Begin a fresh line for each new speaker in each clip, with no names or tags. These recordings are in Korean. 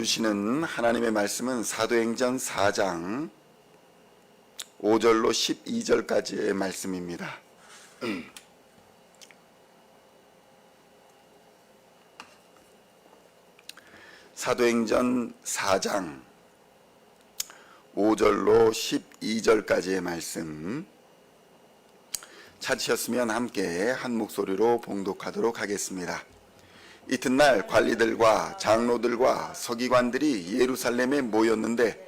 주시는 하나님의 말씀은 사도행전 4장 5절로 12절까지의 말씀입니다. 사도행전 4장 5절로 12절까지의 말씀 찾으셨으면 함께 한 목소리로 봉독하도록 하겠습니다. 이튿날 관리들과 장로들과 서기관들이 예루살렘에 모였는데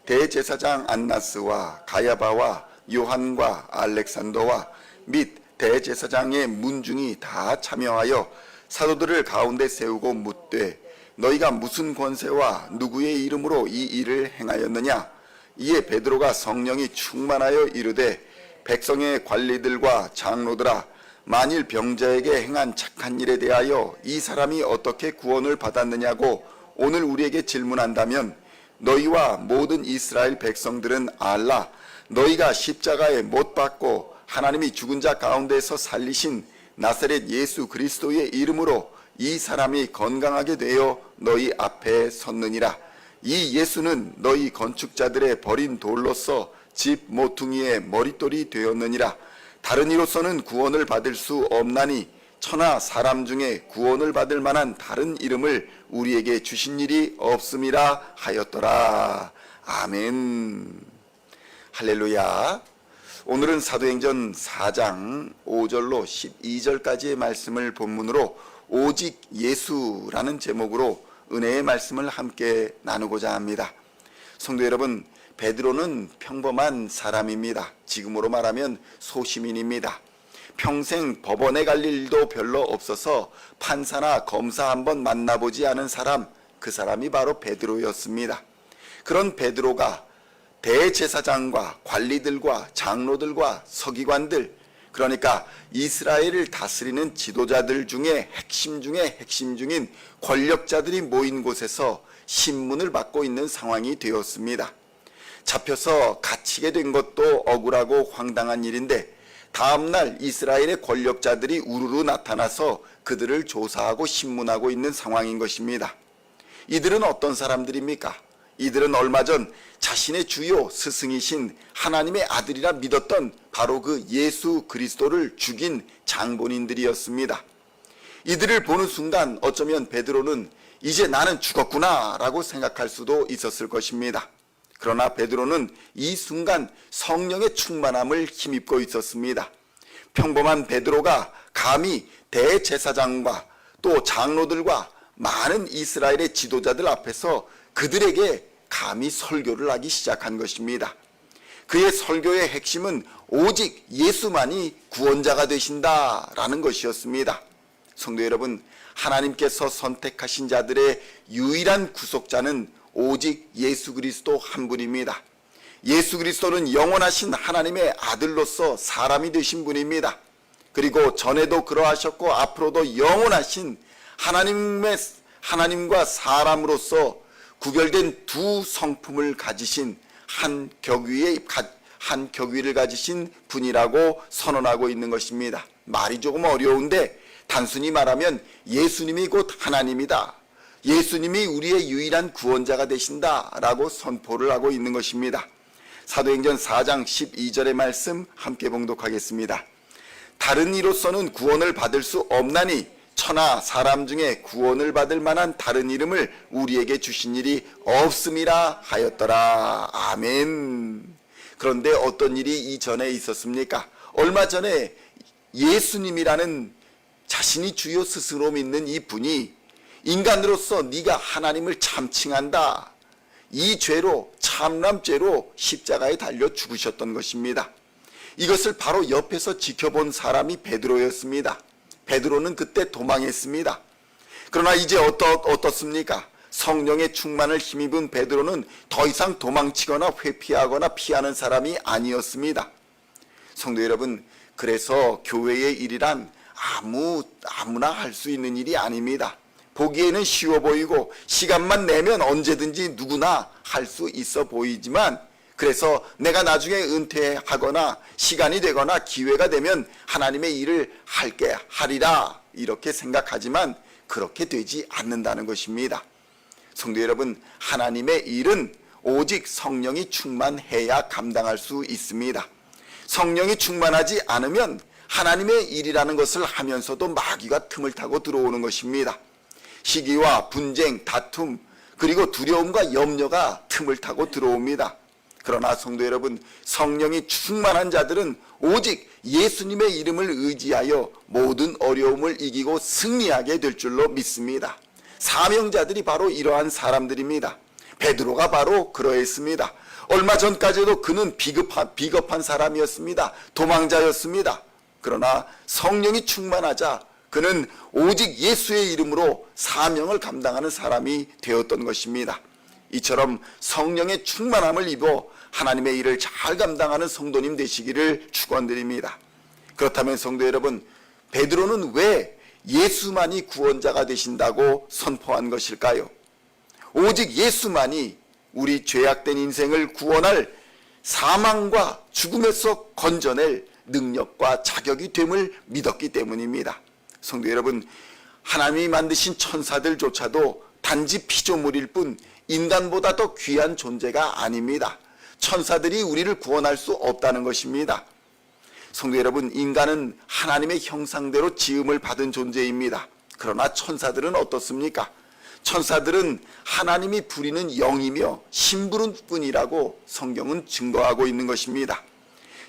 대제사장 안나스와 가야바와 요한과 알렉산더와 및 대제사장의 문중이 다 참여하여 사도들을 가운데 세우고 묻되 너희가 무슨 권세와 누구의 이름으로 이 일을 행하였느냐? 이에 베드로가 성령이 충만하여 이르되 백성의 관리들과 장로들아, 만일 병자에게 행한 착한 일에 대하여 이 사람이 어떻게 구원을 받았느냐고 오늘 우리에게 질문한다면 너희와 모든 이스라엘 백성들은 알라. 너희가 십자가에 못 박고 하나님이 죽은 자 가운데서 살리신 나사렛 예수 그리스도의 이름으로 이 사람이 건강하게 되어 너희 앞에 섰느니라. 이 예수는 너희 건축자들의 버린 돌로서 집 모퉁이의 머릿돌이 되었느니라. 다른 이로서는 구원을 받을 수 없나니 천하 사람 중에 구원을 받을 만한 다른 이름을 우리에게 주신 일이 없음이라 하였더라. 아멘. 할렐루야. 오늘은 사도행전 4장 5절로 12절까지의 말씀을 본문으로 오직 예수라는 제목으로 은혜의 말씀을 함께 나누고자 합니다. 성도 여러분, 베드로는 평범한 사람입니다. 지금으로 말하면 소시민입니다. 평생 법원에 갈 일도 별로 없어서 판사나 검사 한번 만나보지 않은 사람, 그 사람이 바로 베드로였습니다. 그런 베드로가 대제사장과 관리들과 장로들과 서기관들, 그러니까 이스라엘을 다스리는 지도자들 중에 핵심 중인 권력자들이 모인 곳에서 신문을 받고 있는 상황이 되었습니다. 잡혀서 갇히게 된 것도 억울하고 황당한 일인데 다음날 이스라엘의 권력자들이 우르르 나타나서 그들을 조사하고 신문하고 있는 상황인 것입니다. 이들은 어떤 사람들입니까? 이들은 얼마 전 자신의 주요 스승이신 하나님의 아들이라 믿었던 바로 그 예수 그리스도를 죽인 장본인들이었습니다. 이들을 보는 순간 어쩌면 베드로는 이제 나는 죽었구나 라고 생각할 수도 있었을 것입니다. 그러나 베드로는 이 순간 성령의 충만함을 힘입고 있었습니다. 평범한 베드로가 감히 대제사장과 또 장로들과 많은 이스라엘의 지도자들 앞에서 그들에게 감히 설교를 하기 시작한 것입니다. 그의 설교의 핵심은 오직 예수만이 구원자가 되신다라는 것이었습니다. 성도 여러분, 하나님께서 선택하신 자들의 유일한 구속자는 오직 예수 그리스도 한 분입니다. 예수 그리스도는 영원하신 하나님의 아들로서 사람이 되신 분입니다. 그리고 전에도 그러하셨고 앞으로도 영원하신 하나님과 사람으로서 구별된 두 성품을 가지신 한 격위를 가지신 분이라고 선언하고 있는 것입니다. 말이 조금 어려운데 단순히 말하면 예수님이 곧 하나님이다. 예수님이 우리의 유일한 구원자가 되신다라고 선포를 하고 있는 것입니다. 사도행전 4장 12절의 말씀 함께 봉독하겠습니다. 다른 이로서는 구원을 받을 수 없나니 천하 사람 중에 구원을 받을 만한 다른 이름을 우리에게 주신 일이 없음이라 하였더라. 아멘. 그런데 어떤 일이 이전에 있었습니까? 얼마 전에 예수님이라는 자신이 주요 스승으로 믿는 이 분이 인간으로서 네가 하나님을 참칭한다, 이 죄로 참람죄로 십자가에 달려 죽으셨던 것입니다. 이것을 바로 옆에서 지켜본 사람이 베드로였습니다. 베드로는 그때 도망했습니다. 그러나 이제 어떻습니까? 성령의 충만을 힘입은 베드로는 더 이상 도망치거나 회피하거나 피하는 사람이 아니었습니다. 성도 여러분, 그래서 교회의 일이란 아무나 할 수 있는 일이 아닙니다. 보기에는 쉬워 보이고 시간만 내면 언제든지 누구나 할 수 있어 보이지만, 그래서 내가 나중에 은퇴하거나 시간이 되거나 기회가 되면 하나님의 일을 하리라 이렇게 생각하지만 그렇게 되지 않는다는 것입니다. 성도 여러분, 하나님의 일은 오직 성령이 충만해야 감당할 수 있습니다. 성령이 충만하지 않으면 하나님의 일이라는 것을 하면서도 마귀가 틈을 타고 들어오는 것입니다. 시기와 분쟁, 다툼, 그리고 두려움과 염려가 틈을 타고 들어옵니다. 그러나 성도 여러분, 성령이 충만한 자들은 오직 예수님의 이름을 의지하여 모든 어려움을 이기고 승리하게 될 줄로 믿습니다. 사명자들이 바로 이러한 사람들입니다. 베드로가 바로 그러했습니다. 얼마 전까지도 그는 비겁한 사람이었습니다. 도망자였습니다. 그러나 성령이 충만하자 그는 오직 예수의 이름으로 사명을 감당하는 사람이 되었던 것입니다. 이처럼 성령의 충만함을 입어 하나님의 일을 잘 감당하는 성도님 되시기를 축원드립니다. 그렇다면 성도 여러분, 베드로는 왜 예수만이 구원자가 되신다고 선포한 것일까요? 오직 예수만이 우리 죄악된 인생을 구원할 사망과 죽음에서 건져낼 능력과 자격이 됨을 믿었기 때문입니다. 성도 여러분, 하나님이 만드신 천사들조차도 단지 피조물일 뿐 인간보다 더 귀한 존재가 아닙니다. 천사들이 우리를 구원할 수 없다는 것입니다. 성도 여러분, 인간은 하나님의 형상대로 지음을 받은 존재입니다. 그러나 천사들은 어떻습니까? 천사들은 하나님이 부리는 영이며 심부름 뿐이라고 성경은 증거하고 있는 것입니다.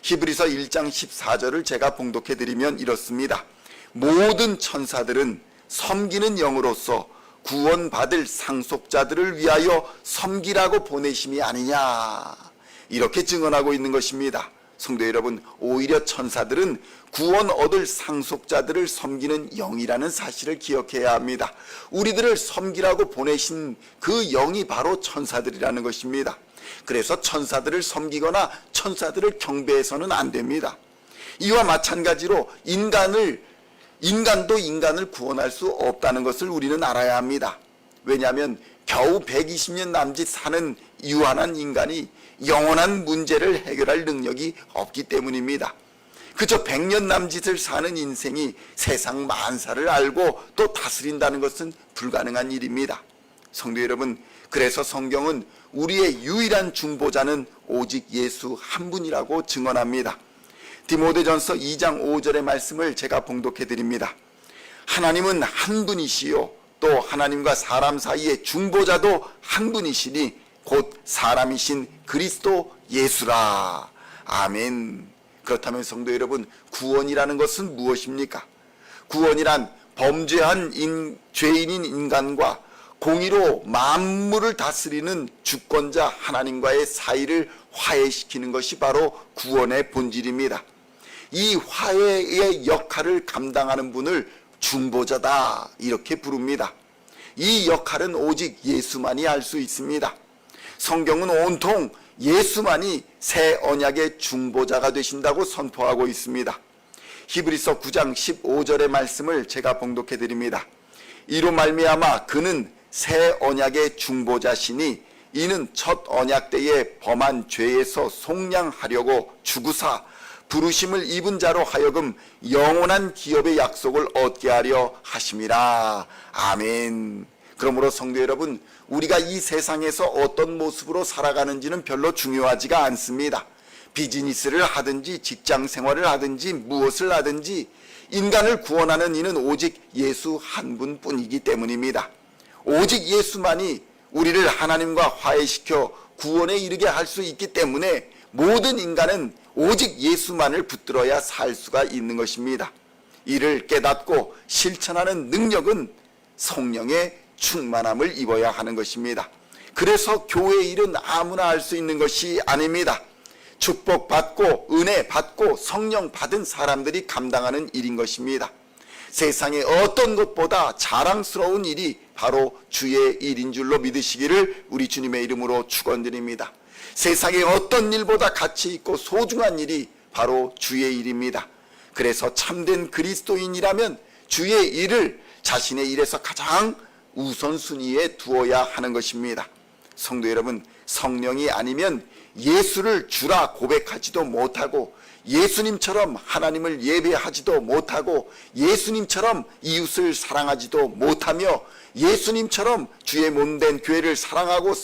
히브리서 1장 14절을 제가 봉독해 드리면 이렇습니다. 모든 천사들은 섬기는 영으로서 구원받을 상속자들을 위하여 섬기라고 보내심이 아니냐, 이렇게 증언하고 있는 것입니다. 성도 여러분, 오히려 천사들은 구원 얻을 상속자들을 섬기는 영이라는 사실을 기억해야 합니다. 우리들을 섬기라고 보내신 그 영이 바로 천사들이라는 것입니다. 그래서 천사들을 섬기거나 천사들을 경배해서는 안 됩니다. 이와 마찬가지로 인간도 인간을 구원할 수 없다는 것을 우리는 알아야 합니다. 왜냐하면 겨우 120년 남짓 사는 유한한 인간이 영원한 문제를 해결할 능력이 없기 때문입니다. 그저 100년 남짓을 사는 인생이 세상 만사를 알고 또 다스린다는 것은 불가능한 일입니다. 성도 여러분, 그래서 성경은 우리의 유일한 중보자는 오직 예수 한 분이라고 증언합니다. 디모데전서 2장 5절의 말씀을 제가 봉독해 드립니다. 하나님은 한 분이시요 또 하나님과 사람 사이의 중보자도 한 분이시니 곧 사람이신 그리스도 예수라. 아멘. 그렇다면 성도 여러분, 구원이라는 것은 무엇입니까? 구원이란 범죄한 죄인인 인간과 공의로 만물을 다스리는 주권자 하나님과의 사이를 화해시키는 것이 바로 구원의 본질입니다. 이 화해의 역할을 감당하는 분을 중보자다, 이렇게 부릅니다. 이 역할은 오직 예수만이 할 수 있습니다. 성경은 온통 예수만이 새 언약의 중보자가 되신다고 선포하고 있습니다. 히브리서 9장 15절의 말씀을 제가 봉독해 드립니다. 이로 말미암아 그는 새 언약의 중보자시니 이는 첫 언약 때에 범한 죄에서 속량하려고 죽으사 부르심을 입은 자로 하여금 영원한 기업의 약속을 얻게 하려 하심이라. 아멘. 그러므로 성도 여러분, 우리가 이 세상에서 어떤 모습으로 살아가는지는 별로 중요하지가 않습니다. 비즈니스를 하든지 직장 생활을 하든지 무엇을 하든지 인간을 구원하는 이는 오직 예수 한 분뿐이기 때문입니다. 오직 예수만이 우리를 하나님과 화해시켜 구원에 이르게 할 수 있기 때문에 모든 인간은 오직 예수만을 붙들어야 살 수가 있는 것입니다. 이를 깨닫고 실천하는 능력은 성령의 충만함을 입어야 하는 것입니다. 그래서 교회 일은 아무나 할 수 있는 것이 아닙니다. 축복받고 은혜 받고 성령 받은 사람들이 감당하는 일인 것입니다. 세상의 어떤 것보다 자랑스러운 일이 바로 주의 일인 줄로 믿으시기를 우리 주님의 이름으로 축원드립니다. 세상의 어떤 일보다 가치 있고 소중한 일이 바로 주의 일입니다. 그래서 참된 그리스도인이라면 주의 일을 자신의 일에서 가장 우선순위에 두어야 하는 것입니다. 성도 여러분, 성령이 아니면 예수를 주라 고백하지도 못하고 예수님처럼 하나님을 예배하지도 못하고 예수님처럼 이웃을 사랑하지도 못하며 예수님처럼 주의 몸된 교회를 사랑하고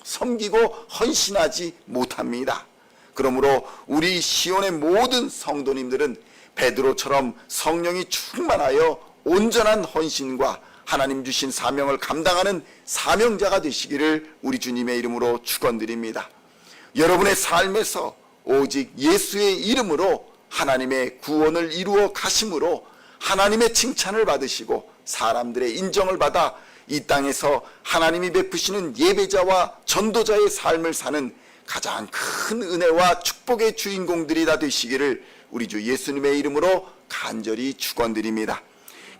섬기고 헌신하지 못합니다. 그러므로 우리 시온의 모든 성도님들은 베드로처럼 성령이 충만하여 온전한 헌신과 하나님 주신 사명을 감당하는 사명자가 되시기를 우리 주님의 이름으로 축원드립니다. 여러분의 삶에서 오직 예수의 이름으로 하나님의 구원을 이루어 가심으로 하나님의 칭찬을 받으시고 사람들의 인정을 받아 이 땅에서 하나님이 베푸시는 예배자와 전도자의 삶을 사는 가장 큰 은혜와 축복의 주인공들이 다 되시기를 우리 주 예수님의 이름으로 간절히 축원드립니다.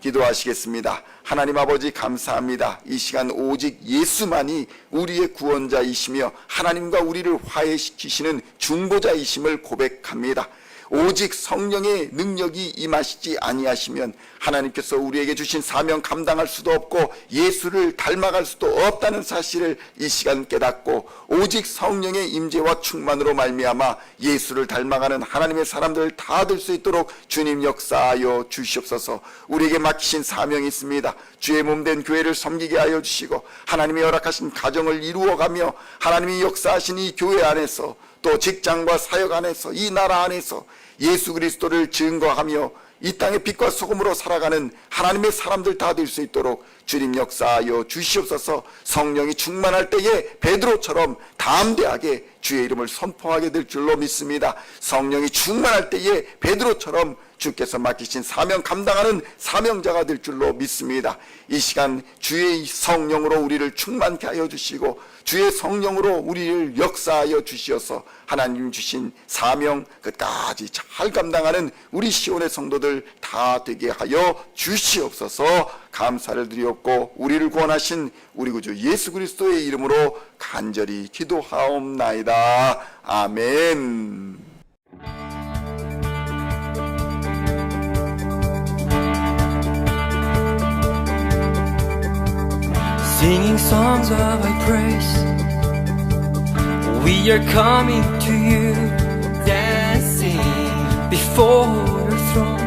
기도하시겠습니다. 하나님 아버지 감사합니다. 이 시간 오직 예수만이 우리의 구원자이시며 하나님과 우리를 화해시키시는 중보자이심을 고백합니다. 오직 성령의 능력이 임하시지 아니하시면 하나님께서 우리에게 주신 사명 감당할 수도 없고 예수를 닮아갈 수도 없다는 사실을 이 시간 깨닫고 오직 성령의 임재와 충만으로 말미암아 예수를 닮아가는 하나님의 사람들 다 될 수 있도록 주님 역사하여 주시옵소서. 우리에게 맡기신 사명이 있습니다. 주의 몸된 교회를 섬기게 하여 주시고 하나님이 허락하신 가정을 이루어가며 하나님이 역사하신 이 교회 안에서 또 직장과 사역 안에서 이 나라 안에서 예수 그리스도를 증거하며 이 땅의 빛과 소금으로 살아가는 하나님의 사람들 다 될 수 있도록 주님 역사하여 주시옵소서. 성령이 충만할 때에 베드로처럼 담대하게 주의 이름을 선포하게 될 줄로 믿습니다. 성령이 충만할 때에 베드로처럼 주께서 맡기신 사명 감당하는 사명자가 될 줄로 믿습니다. 이 시간 주의 성령으로 우리를 충만케 하여 주시고 주의 성령으로 우리를 역사하여 주시어서 하나님 주신 사명 끝까지 잘 감당하는 우리 시온의 성도들 다 되게 하여 주시옵소서. 감사를 드리옵고 우리를 구원하신 우리 구주 예수 그리스도의 이름으로 간절히 기도하옵나이다. 아멘.
Singing songs of thy praise, we are coming to you, dancing before your throne.